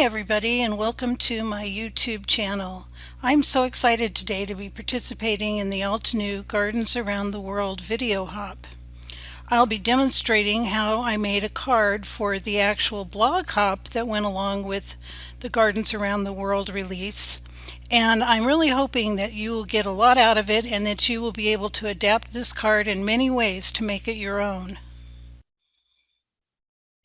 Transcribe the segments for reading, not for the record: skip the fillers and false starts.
everybody, and welcome to my YouTube channel. I'm so excited today to be participating in the Altenew Gardens Around the World video hop. I'll be demonstrating how I made a card for the actual blog hop that went along with the Gardens Around the World release. And I'm really hoping that you will get a lot out of it and that you will be able to adapt this card in many ways to make it your own.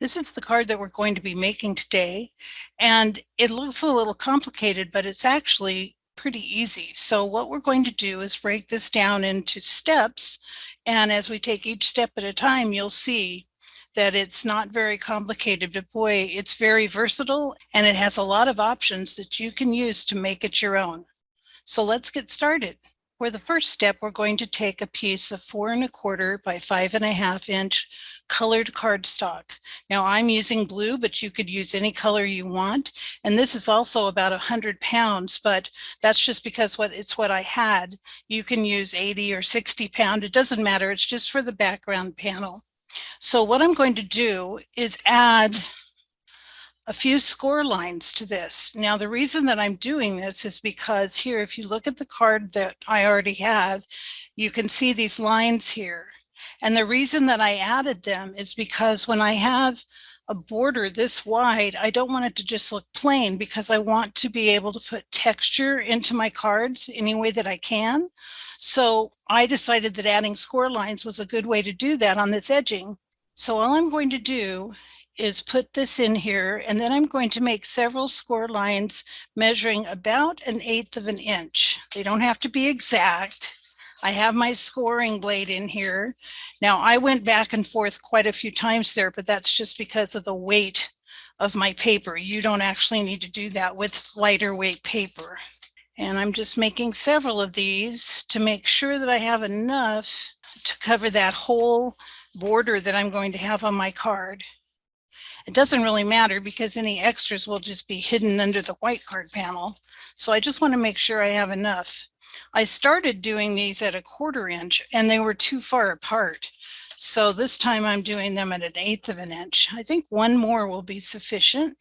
This is the card that we're going to be making today, and it looks a little complicated, but it's actually pretty easy. So what we're going to do is break this down into steps, and as we take each step at a time, you'll see that it's not very complicated, but boy, it's very versatile, and it has a lot of options that you can use to make it your own. So let's get started. For the first step, we're going to take a piece of 4 1/4 by 5 1/2 inch colored cardstock. Now I'm using blue, but you could use any color you want. And this is also about 100 pounds, but that's just because it's what I had. You can use 80 or 60 pound. It doesn't matter. It's just for the background panel. So what I'm going to do is add a few score lines to this. Now the reason that I'm doing this is because here, if you look at the card that I already have, you can see these lines here. And the reason that I added them is because when I have a border this wide, I don't want it to just look plain, because I want to be able to put texture into my cards any way that I can. So I decided that adding score lines was a good way to do that on this edging. So all I'm going to do is put this in here, and then I'm going to make several score lines measuring about 1/8 of an inch. They don't have to be exact. I have my scoring blade in here. Now I went back and forth quite a few times there, but that's just because of the weight of my paper. You don't actually need to do that with lighter weight paper. And I'm just making several of these to make sure that I have enough to cover that whole border that I'm going to have on my card. It doesn't really matter because any extras will just be hidden under the white card panel. So I just want to make sure I have enough. I started doing these at 1/4 inch and they were too far apart. So this time I'm doing them at 1/8 of an inch. I think one more will be sufficient.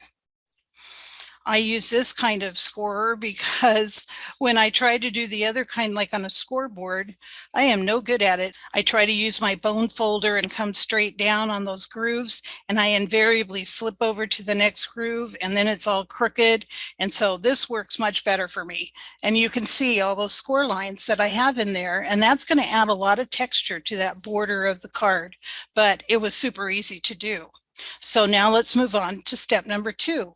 I use this kind of scorer because when I try to do the other kind, like on a scoreboard, I am no good at it. I try to use my bone folder and come straight down on those grooves, and I invariably slip over to the next groove, and then it's all crooked. And so this works much better for me. And you can see all those score lines that I have in there, and that's going to add a lot of texture to that border of the card, but it was super easy to do. So now let's move on to step number 2.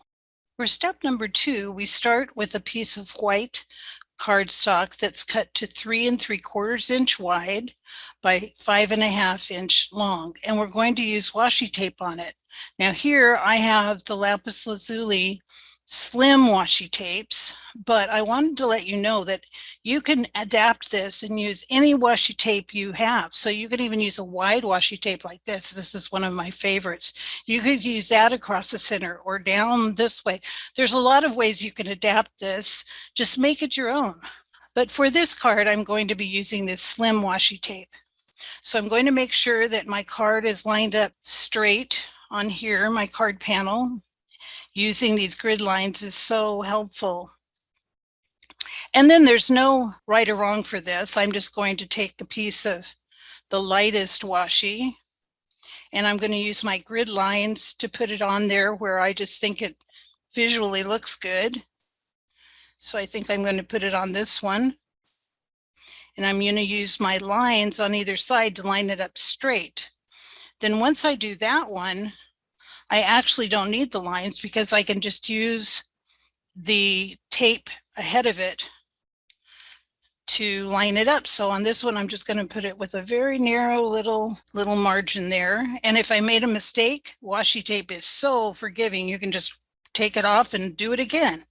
For step number 2, we start with a piece of white cardstock that's cut to 3 3/4 inch wide by 5 1/2 inch long, and we're going to use washi tape on it. Now here I have the Lapis Lazuli slim washi tapes, but I wanted to let you know that you can adapt this and use any washi tape you have. So you could even use a wide washi tape like this. This is one of my favorites. You could use that across the center or down this way. There's a lot of ways you can adapt this. Just make it your own. But for this card, I'm going to be using this slim washi tape. So I'm going to make sure that my card is lined up straight on here, my card panel. Using these grid lines is so helpful. And then there's no right or wrong for this. I'm just going to take a piece of the lightest washi, and I'm going to use my grid lines to put it on there where I just think it visually looks good. So I think I'm going to put it on this one. And I'm going to use my lines on either side to line it up straight. Then once I do that one, I actually don't need the lines because I can just use the tape ahead of it to line it up. So on this one, I'm just going to put it with a very narrow little margin there. And if I made a mistake, washi tape is so forgiving. You can just take it off and do it again.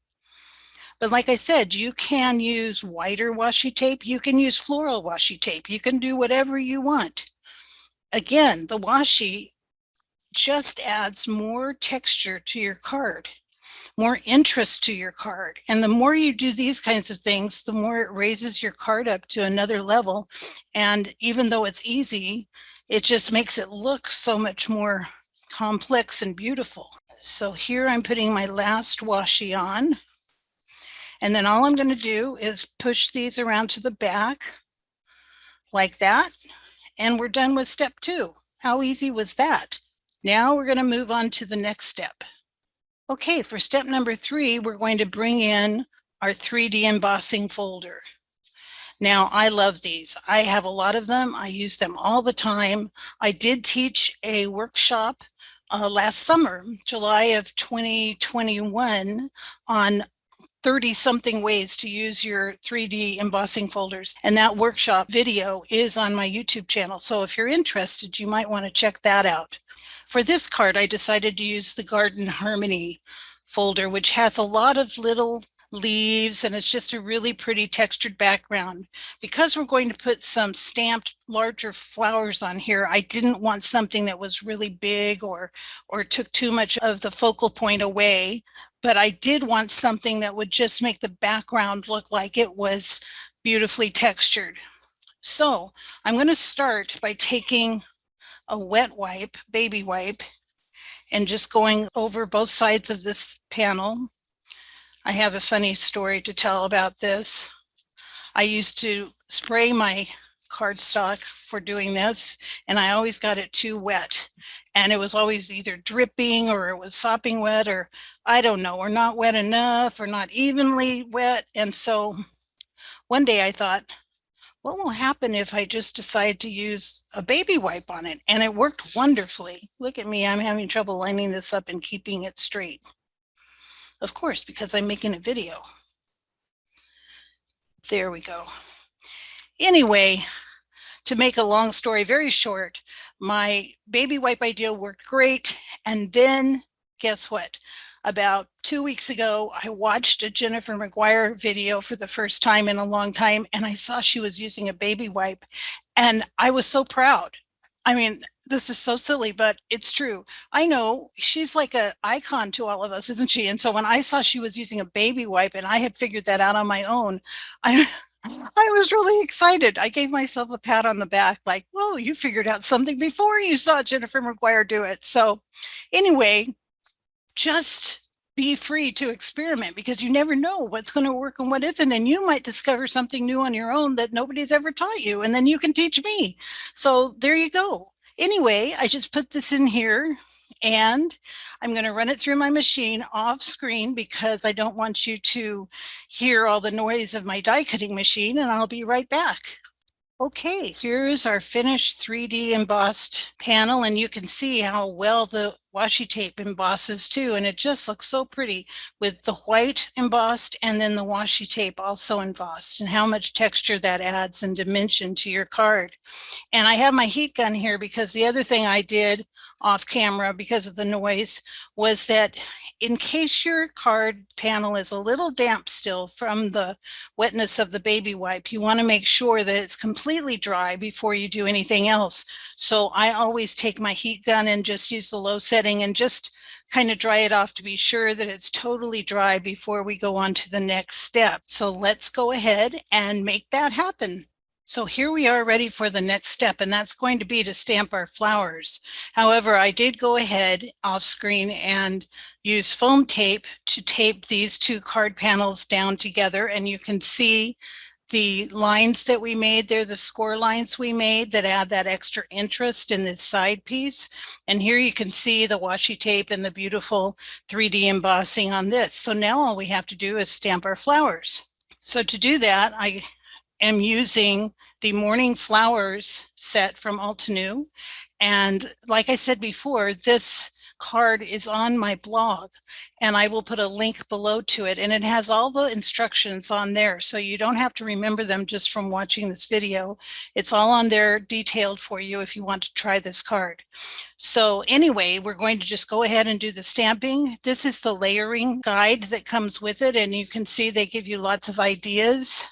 But like I said, you can use wider washi tape. You can use floral washi tape. You can do whatever you want. Again, the washi just adds more texture to your card, more interest to your card. And the more you do these kinds of things, the more it raises your card up to another level. And even though it's easy, it just makes it look so much more complex and beautiful. So here I'm putting my last washi on. And then all I'm going to do is push these around to the back like that. And we're done with step 2. How easy was that? Now we're going to move on to the next step. Okay, for step number 3, we're going to bring in our 3D embossing folder. Now, I love these. I have a lot of them. I use them all the time. I did teach a workshop last summer, July of 2021, on 30-something ways to use your 3D embossing folders. And that workshop video is on my YouTube channel. So if you're interested, you might want to check that out. For this card, I decided to use the Garden Harmony folder, which has a lot of little leaves, and it's just a really pretty textured background. Because we're going to put some stamped larger flowers on here, I didn't want something that was really big or took too much of the focal point away, but I did want something that would just make the background look like it was beautifully textured. So I'm going to start by taking a wet wipe, baby wipe, and just going over both sides of this panel. I have a funny story to tell about this. I used to spray my cardstock for doing this, and I always got it too wet. And it was always either dripping or it was sopping wet, or I don't know, or not wet enough or not evenly wet. And so one day I thought, what will happen if I just decide to use a baby wipe on it? And it worked wonderfully. Look at me, I'm having trouble lining this up and keeping it straight. Of course, because I'm making a video. There we go. Anyway, to make a long story very short, my baby wipe idea worked great. And then guess what? About 2 weeks ago, I watched a Jennifer McGuire video for the first time in a long time, and I saw she was using a baby wipe, and I was so proud. I mean, this is so silly, but it's true. I know she's like an icon to all of us, isn't she? And so when I saw she was using a baby wipe and I had figured that out on my own, I was really excited. I gave myself a pat on the back, like, "Whoa, you figured out something before you saw Jennifer McGuire do it." So anyway, just be free to experiment, because you never know what's going to work and what isn't. And you might discover something new on your own that nobody's ever taught you, and then you can teach me. So there you go. Anyway, I just put this in here, and I'm going to run it through my machine off screen because I don't want you to hear all the noise of my die cutting machine, and I'll be right back. Okay, here's our finished 3D embossed panel, and you can see how well the washi tape embosses too, and it just looks so pretty with the white embossed and then the washi tape also embossed, and how much texture that adds and dimension to your card. And I have my heat gun here because the other thing I did off camera because of the noise was that in case your card panel is a little damp still from the wetness of the baby wipe, you want to make sure that it's completely dry before you do anything else. So I always take my heat gun and just use the low setting and just kind of dry it off to be sure that it's totally dry before we go on to the next step. So let's go ahead and make that happen. So here we are ready for the next step, and that's going to be to stamp our flowers. However, I did go ahead off screen and use foam tape to tape these two card panels down together, and you can see the lines that we made there, the score lines we made that add that extra interest in this side piece. And here you can see the washi tape and the beautiful 3D embossing on this. So now all we have to do is stamp our flowers. So to do that, I am using the Morning Flowers set from Altenew. And like I said before, this card is on my blog, and I will put a link below to it, and it has all the instructions on there, so you don't have to remember them just from watching this video. It's all on there detailed for you if you want to try this card. So anyway, we're going to just go ahead and do the stamping. This is the layering guide that comes with it, and you can see they give you lots of ideas.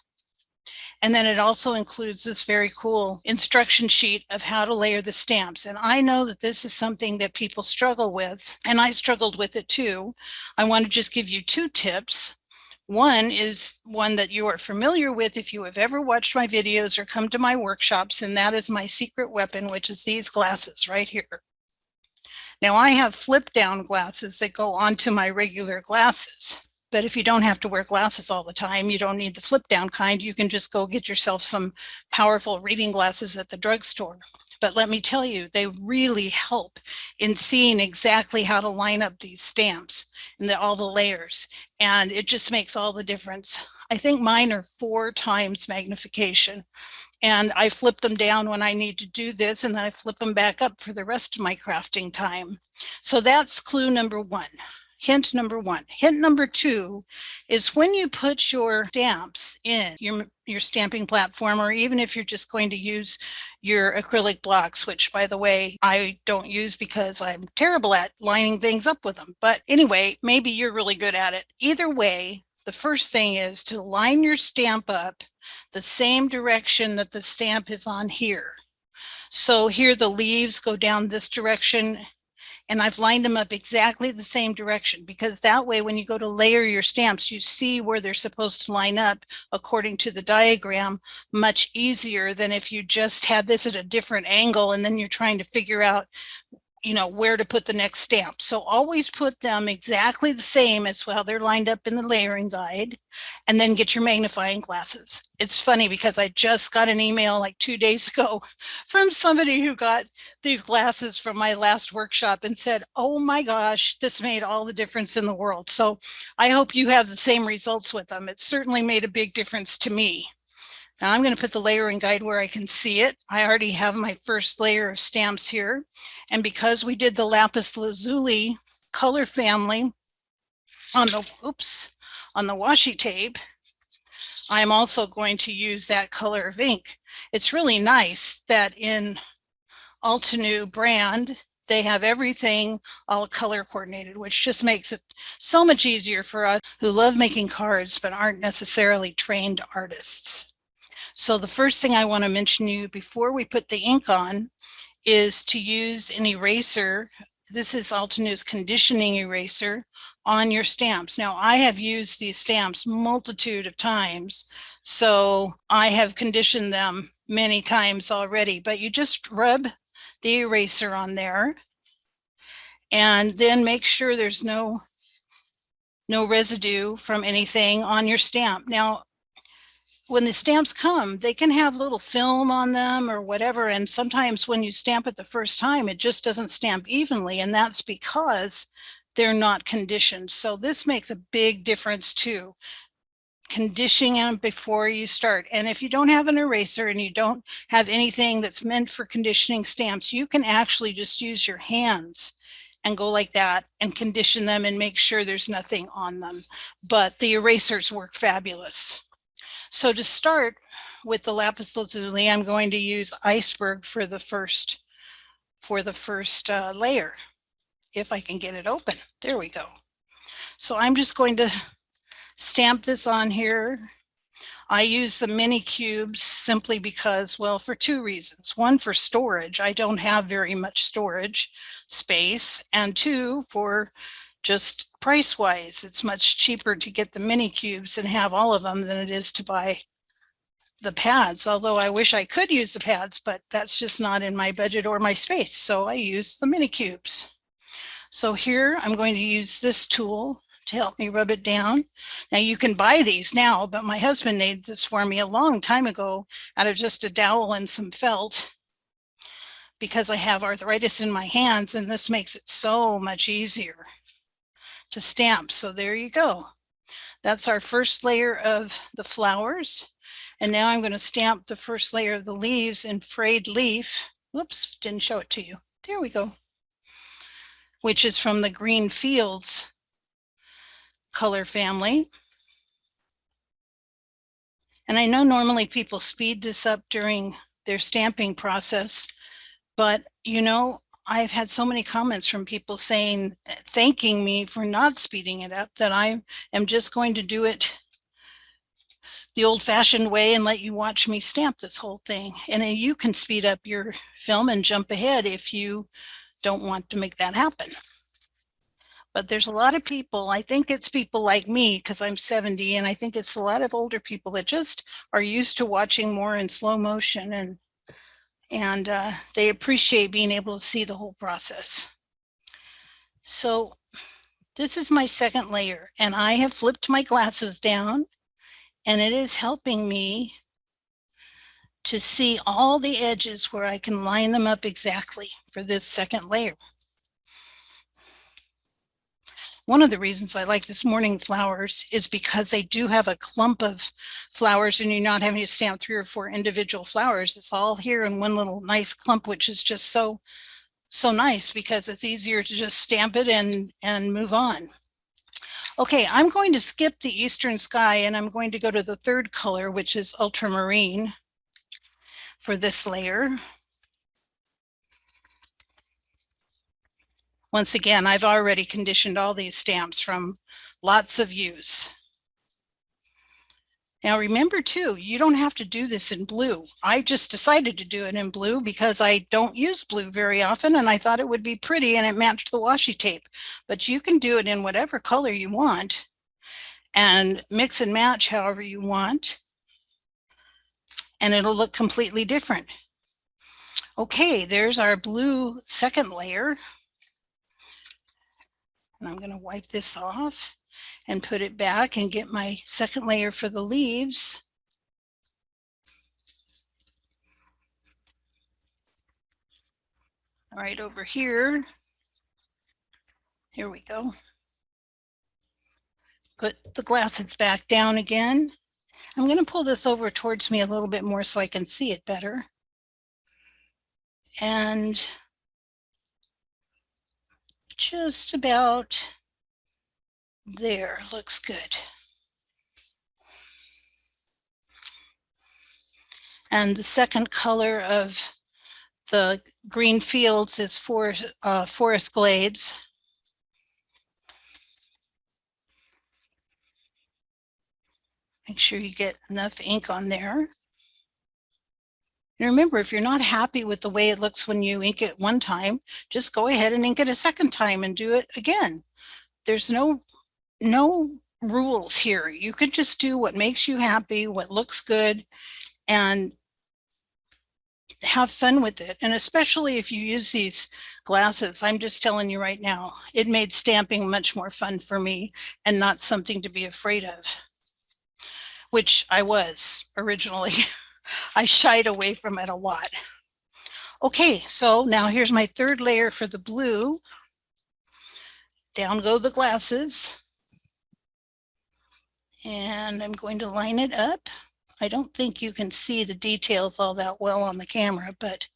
And then it also includes this very cool instruction sheet of how to layer the stamps. And I know that this is something that people struggle with, and I struggled with it too. I want to just give you 2 tips. One is one that you are familiar with if you have ever watched my videos or come to my workshops, and that is my secret weapon, which is these glasses right here. Now I have flip down glasses that go onto my regular glasses. But if you don't have to wear glasses all the time, you don't need the flip down kind. You can just go get yourself some powerful reading glasses at the drugstore. But let me tell you, they really help in seeing exactly how to line up these stamps and all the layers. And it just makes all the difference. I think mine are 4 times magnification. And I flip them down when I need to do this, and then I flip them back up for the rest of my crafting time. So that's clue number 1. Hint number 1. Hint number 2 is when you put your stamps in your stamping platform, or even if you're just going to use your acrylic blocks, which by the way, I don't use because I'm terrible at lining things up with them. But anyway, maybe you're really good at it. Either way, the first thing is to line your stamp up the same direction that the stamp is on here. So here the leaves go down this direction, and I've lined them up exactly the same direction, because that way when you go to layer your stamps, you see where they're supposed to line up according to the diagram much easier than if you just had this at a different angle and then you're trying to figure out where to put the next stamp. So always put them exactly the same as how they're lined up in the layering guide, and then get your magnifying glasses. It's funny because I just got an email like 2 days ago from somebody who got these glasses from my last workshop and said, oh my gosh, this made all the difference in the world. So I hope you have the same results with them. It certainly made a big difference to me. Now I'm going to put the layering guide where I can see it. I already have my first layer of stamps here. And because we did the Lapis Lazuli color family on the washi tape, I'm also going to use that color of ink. It's really nice that in Altenew brand, they have everything all color coordinated, which just makes it so much easier for us who love making cards but aren't necessarily trained artists. So the first thing I want to mention to you before we put the ink on is to use an eraser. This is Altenew's conditioning eraser on your stamps. Now I have used these stamps multitude of times, so I have conditioned them many times already, but you just rub the eraser on there and then make sure there's no residue from anything on your stamp. Now when the stamps come, they can have little film on them or whatever, and sometimes when you stamp it the first time, it just doesn't stamp evenly, and that's because they're not conditioned. So this makes a big difference too. Conditioning them before you start. And if you don't have an eraser and you don't have anything that's meant for conditioning stamps, you can actually just use your hands and go like that and condition them and make sure there's nothing on them. But the erasers work fabulous. So to start with the Lapis Lazuli, I'm going to use Iceberg for the first layer, if I can get it open. There we go. So I'm just going to stamp this on here. I use the mini cubes simply because, well, for 2 reasons. 1, for storage. I don't have very much storage space, and 2, for just price-wise, it's much cheaper to get the mini cubes and have all of them than it is to buy the pads, although I wish I could use the pads, but that's just not in my budget or my space, so I use the mini cubes. So here I'm going to use this tool to help me rub it down. Now you can buy these now, but my husband made this for me a long time ago out of just a dowel and some felt, because I have arthritis in my hands, and this makes it so much easier to stamp. So there you go. That's our first layer of the flowers. And now I'm going to stamp the first layer of the leaves in frayed leaf. Whoops, didn't show it to you. There we go. Which is from the Green Fields color family. And I know normally people speed this up during their stamping process, but I've had so many comments from people saying, thanking me for not speeding it up, that I am just going to do it the old-fashioned way and let you watch me stamp this whole thing. And you can speed up your film and jump ahead if you don't want to make that happen. But there's a lot of people, I think it's people like me, because I'm 70, and I think it's a lot of older people that just are used to watching more in slow motion, and they appreciate being able to see the whole process. So this is my second layer, and I have flipped my glasses down, and it is helping me to see all the edges where I can line them up exactly for this second layer. One of the reasons I like this morning flowers is because they do have a clump of flowers and you're not having to stamp 3 or 4 individual flowers. It's all here in one little nice clump, which is just so nice because it's easier to just stamp it and move on. Okay, I'm going to skip the Eastern Sky and I'm going to go to the third color, which is Ultramarine, for this layer. Once again, I've already conditioned all these stamps from lots of use. Now remember too, you don't have to do this in blue. I just decided to do it in blue because I don't use blue very often and I thought it would be pretty and it matched the washi tape. But you can do it in whatever color you want and mix and match however you want, and it'll look completely different. Okay, there's our blue second layer. And I'm going to wipe this off and put it back and get my second layer for the leaves. All right, over here. Here we go. Put the glasses back down again. I'm going to pull this over towards me a little bit more so I can see it better. And just about there, looks good. And the second color of the green fields is Forest Glades. Make sure you get enough ink on there. And remember, if you're not happy with the way it looks when you ink it one time, just go ahead and ink it a second time and do it again. There's no rules here. You could just do what makes you happy, what looks good, and have fun with it. And especially if you use these glasses, I'm just telling you right now, it made stamping much more fun for me and not something to be afraid of, which I was originally. I shied away from it a lot. Okay, so now here's my third layer for the blue. Down go the glasses. And I'm going to line it up. I don't think you can see the details all that well on the camera, but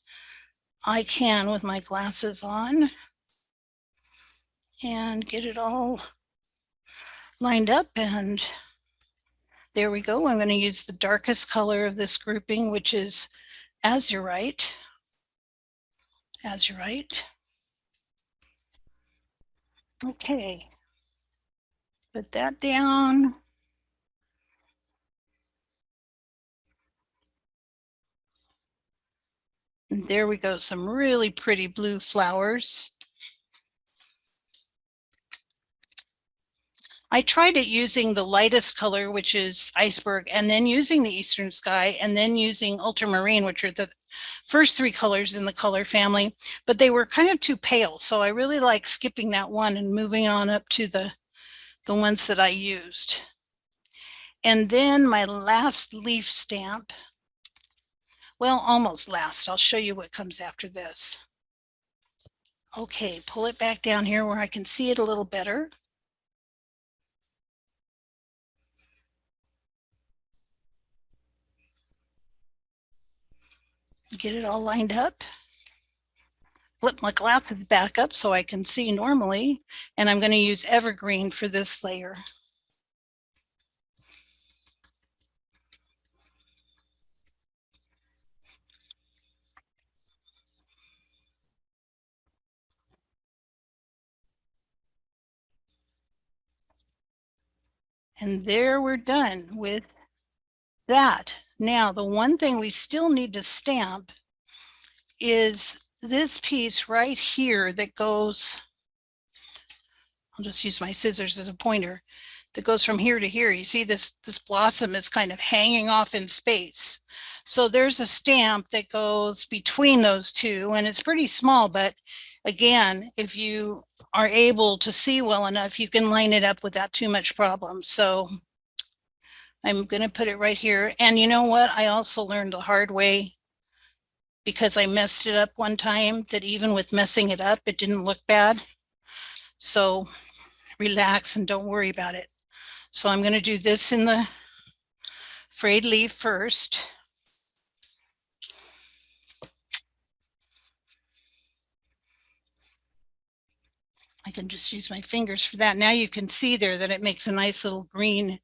I can with my glasses on. And get it all lined up, and there we go. I'm going to use the darkest color of this grouping, which is azurite. Azurite. Okay. Put that down. And there we go. Some really pretty blue flowers. I tried it using the lightest color, which is iceberg, and then using the Eastern Sky, and then using ultramarine, which are the first 3 colors in the color family, but they were kind of too pale. So I really like skipping that one and moving on up to the ones that I used. And then my last leaf stamp, well, almost last. I'll show you what comes after this. Okay, pull it back down here where I can see it a little better. Get it all lined up. Flip my glasses back up so I can see normally, and I'm going to use evergreen for this layer. And there we're done with that. Now, the one thing we still need to stamp is this piece right here that goes, I'll just use my scissors as a pointer, that goes from here to here. You see this blossom is kind of hanging off in space. So there's a stamp that goes between those two, and it's pretty small, but Again, if you are able to see well enough, you can line it up without too much problem. So I'm going to put it right here. And you know what? I also learned the hard way, because I messed it up one time, that even with messing it up, it didn't look bad. So relax and don't worry about it. So I'm going to do this in the frayed leaf first. I can just use my fingers for that. Now you can see there that it makes a nice little green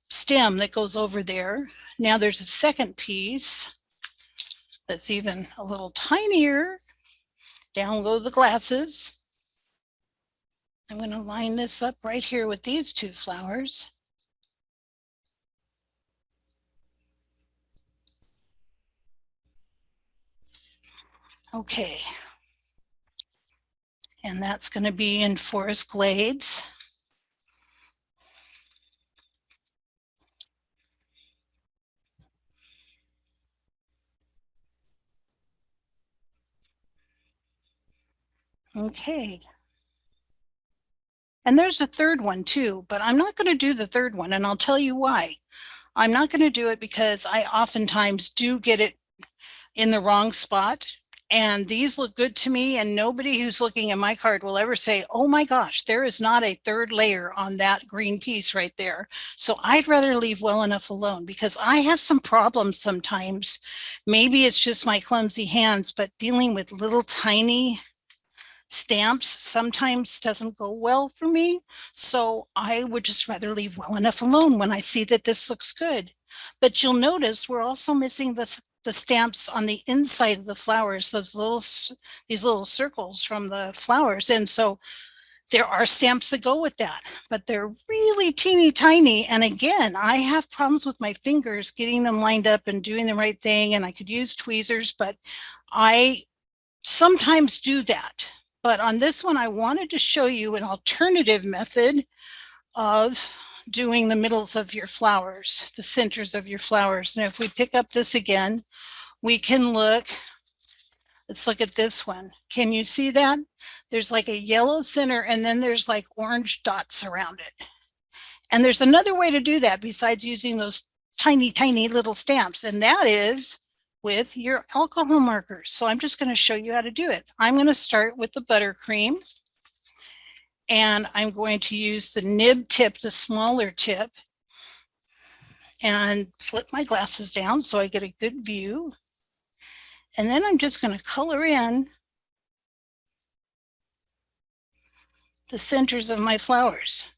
stem that goes over there. Now there's a second piece that's even a little tinier. Down go the glasses. I'm going to line this up right here with these two flowers. Okay. And that's going to be in Forest Glades. Okay. And there's a third one too, but I'm not going to do the third one, and I'll tell you why. I'm not going to do it because I oftentimes do get it in the wrong spot. And these look good to me, and nobody who's looking at my card will ever say, oh my gosh, there is not a third layer on that green piece right there. So I'd rather leave well enough alone, because I have some problems sometimes. Maybe it's just my clumsy hands, but dealing with little tiny stamps sometimes doesn't go well for me. So I would just rather leave well enough alone when I see that this looks good. But you'll notice we're also missing the stamps on the inside of the flowers, these little circles from the flowers. And so there are stamps that go with that, but they're really teeny tiny. And again, I have problems with my fingers getting them lined up and doing the right thing. And I could use tweezers, but I sometimes do that. But on this one, I wanted to show you an alternative method of doing the middles of your flowers, the centers of your flowers. And if we pick up this again, we can look, let's look at this one. Can you see that? There's like a yellow center, and then there's like orange dots around it. And there's another way to do that besides using those tiny, tiny little stamps, and that is with your alcohol markers. So I'm just going to show you how to do it. I'm going to start with the buttercream, and I'm going to use the nib tip, the smaller tip, and flip my glasses down so I get a good view. And then I'm just going to color in the centers of my flowers.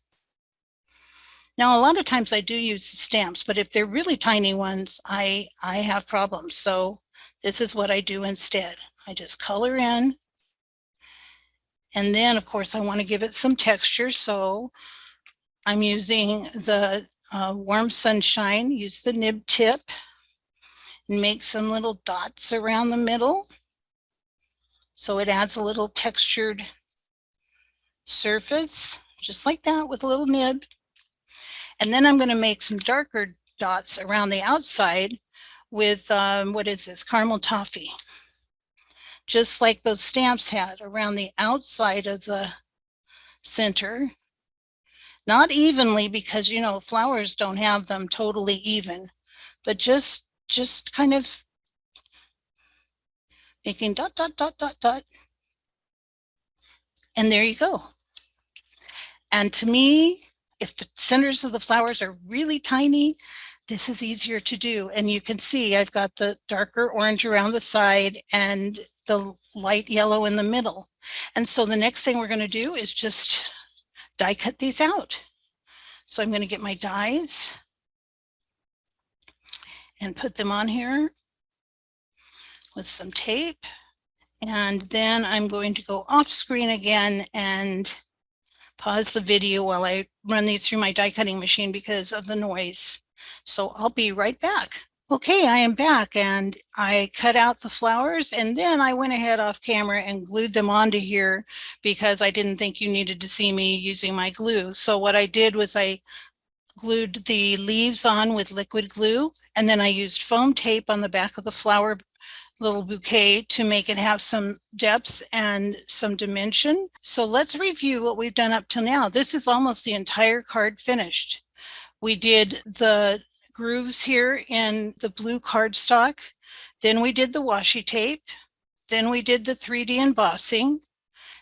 Now, a lot of times I do use stamps, but if they're really tiny ones, I have problems. So this is what I do instead. I just color in. And then, of course, I want to give it some texture. So I'm using the Warm Sunshine, use the nib tip, and make some little dots around the middle. So it adds a little textured surface, just like that with a little nib. And then I'm going to make some darker dots around the outside with, what is this, caramel toffee. Just like those stamps had around the outside of the center. Not evenly, because, you know, flowers don't have them totally even, but just kind of making dot, dot, dot, dot, dot. And there you go. And to me, if the centers of the flowers are really tiny, this is easier to do. And you can see I've got the darker orange around the side and the light yellow in the middle. And so the next thing we're going to do is just die cut these out. So I'm going to get my dies and put them on here with some tape. And then I'm going to go off screen again and pause the video while I run these through my die cutting machine because of the noise. So I'll be right back. Okay, I am back, and I cut out the flowers, and then I went ahead off camera and glued them onto here because I didn't think you needed to see me using my glue. So what I did was I glued the leaves on with liquid glue, and then I used foam tape on the back of the flower little bouquet to make it have some depth and some dimension. So let's review what we've done up till now. This is almost the entire card finished. We did the grooves here in the blue cardstock. Then we did the washi tape. Then we did the 3D embossing.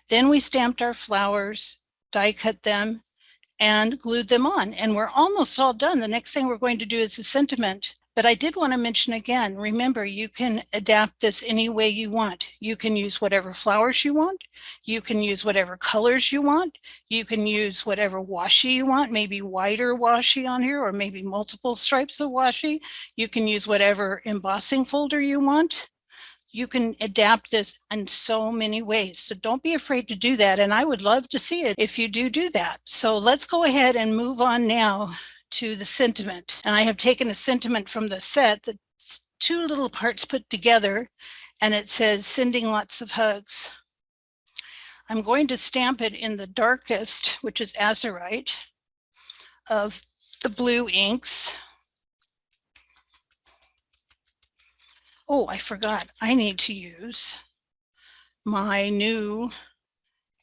Then we stamped our flowers, die cut them, and glued them on. And we're almost all done. The next thing we're going to do is the sentiment. But I did want to mention again, remember, you can adapt this any way you want. You can use whatever flowers you want. You can use whatever colors you want. You can use whatever washi you want, maybe wider washi on here, or maybe multiple stripes of washi. You can use whatever embossing folder you want. You can adapt this in so many ways. So don't be afraid to do that. And I would love to see it if you do that. So let's go ahead and move on now to the sentiment. And I have taken a sentiment from the set that's two little parts put together, and it says sending lots of hugs. I'm going to stamp it in the darkest, which is azurite, of the blue inks. Oh, I forgot. I need to use my new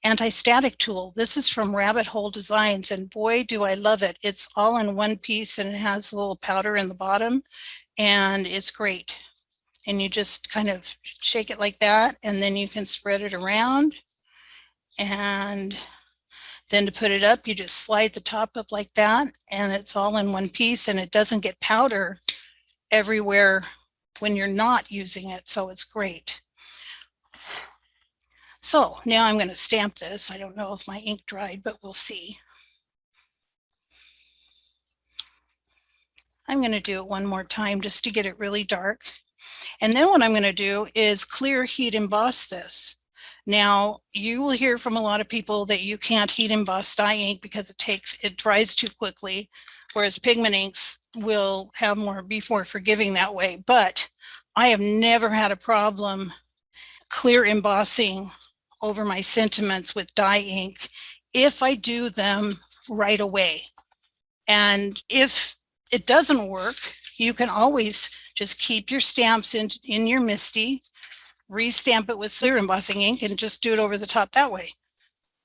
anti-static tool. This is from Rabbit Hole Designs, and boy, do I love it. It's all in one piece, and it has a little powder in the bottom, and it's great. And you just kind of shake it like that, and then you can spread it around. And then to put it up, you just slide the top up like that, and it's all in one piece, and it doesn't get powder everywhere when you're not using it, so it's great. So now I'm going to stamp this. I don't know if my ink dried, but we'll see. I'm going to do it one more time just to get it really dark. And then what I'm going to do is clear heat emboss this. Now, you will hear from a lot of people that you can't heat emboss dye ink because it dries too quickly, whereas pigment inks will have be more forgiving that way. But I have never had a problem clear embossing over my sentiments with dye ink if I do them right away. And if it doesn't work, you can always just keep your stamps in your MISTI, re-stamp it with clear embossing ink, and just do it over the top that way.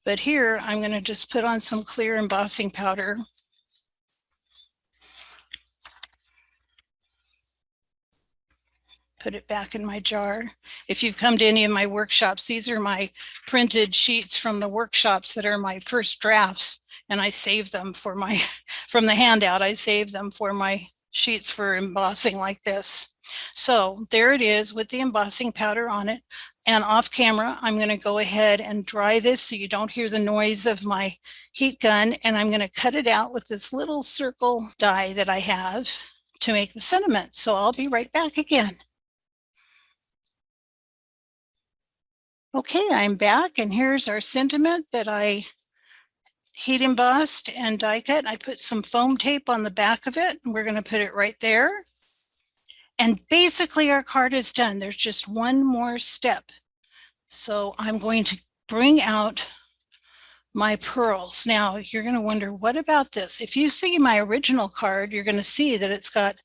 But here I'm going to just put on some clear embossing powder. Put it back in my jar. If you've come to any of my workshops, these are my printed sheets from the workshops that are my first drafts, and I save them for my, from the handout, I save them for my sheets for embossing like this. So there it is with the embossing powder on it. And off camera, I'm going to go ahead and dry this so you don't hear the noise of my heat gun. And I'm going to cut it out with this little circle die that I have to make the sentiment. So I'll be right back again. Okay, I'm back, and here's our sentiment that I heat embossed and die cut. I put some foam tape on the back of it, and we're going to put it right there. And basically our card is done. There's just one more step. So I'm going to bring out my pearls. Now you're going to wonder, what about this? If you see my original card, you're going to see that it's got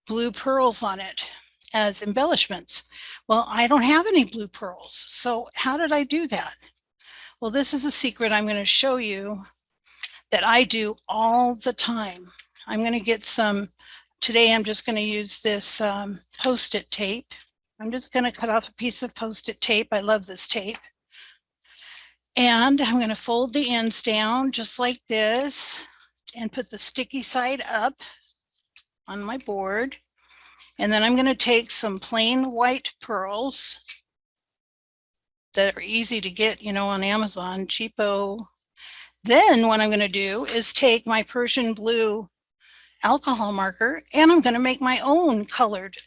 blue pearls on it as embellishments. Well, I don't have any blue pearls. So how did I do that? Well, this is a secret I'm going to show you that I do all the time. I'm going to get some, today I'm just going to use this Post-it tape. I'm just going to cut off a piece of Post-it tape. I love this tape. And I'm going to fold the ends down just like this and put the sticky side up on my board. And then I'm going to take some plain white pearls that are easy to get, you know, on Amazon, cheapo. Then what I'm going to do is take my Persian blue alcohol marker, and I'm going to make my own colored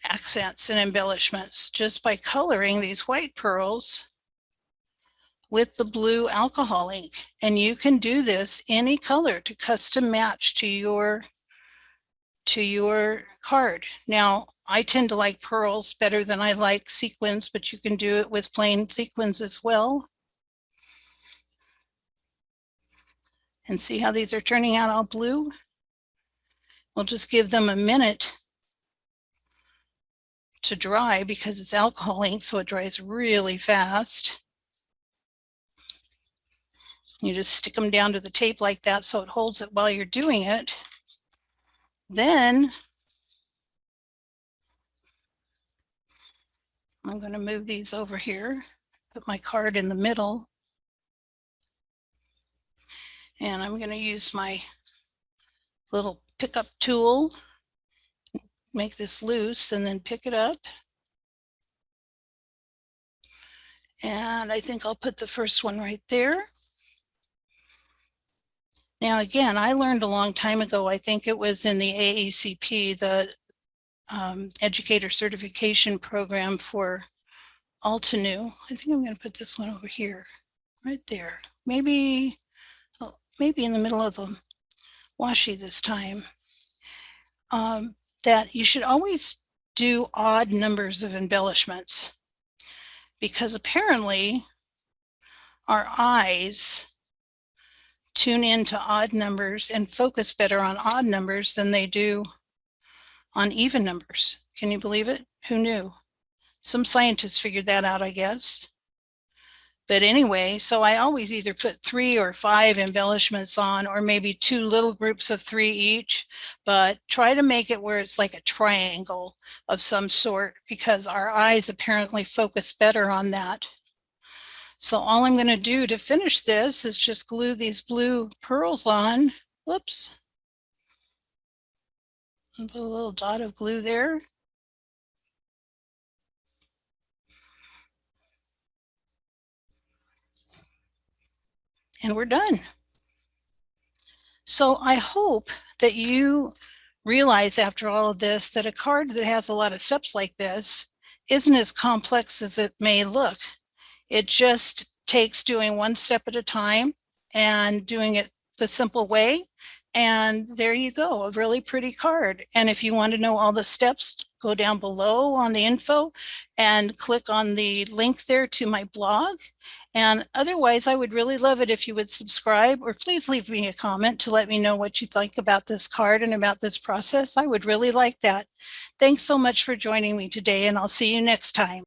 accents and embellishments just by coloring these white pearls with the blue alcohol ink. And you can do this any color to custom match to your card. Now, I tend to like pearls better than I like sequins, but you can do it with plain sequins as well. And see how these are turning out all blue? We'll just give them a minute to dry because it's alcohol ink, so it dries really fast. You just stick them down to the tape like that so it holds it while you're doing it. Then I'm going to move these over here, put my card in the middle, and I'm going to use my little pickup tool, make this loose, and then pick it up. And I think I'll put the first one right there. Now, again, I learned a long time ago, I think it was in the AACP, the Educator Certification Program for Altenew. I think I'm going to put this one over here, right there. Maybe in the middle of the washi this time. That you should always do odd numbers of embellishments, because apparently our eyes tune into odd numbers and focus better on odd numbers than they do on even numbers. Can you believe it? Who knew? Some scientists figured that out, I guess. But anyway, so I always either put 3 or 5 embellishments on, or maybe 2 little groups of 3 each, but try to make it where it's like a triangle of some sort, because our eyes apparently focus better on that. So all I'm going to do to finish this is just glue these blue pearls on. Whoops. Put a little dot of glue there. And we're done. So I hope that you realize after all of this that a card that has a lot of steps like this isn't as complex as it may look. It just takes doing one step at a time and doing it the simple way. And there you go, a really pretty card. And if you want to know all the steps, go down below on the info and click on the link there to my blog. And otherwise, I would really love it if you would subscribe, or please leave me a comment to let me know what you think about this card and about this process. I would really like that. Thanks so much for joining me today, and I'll see you next time.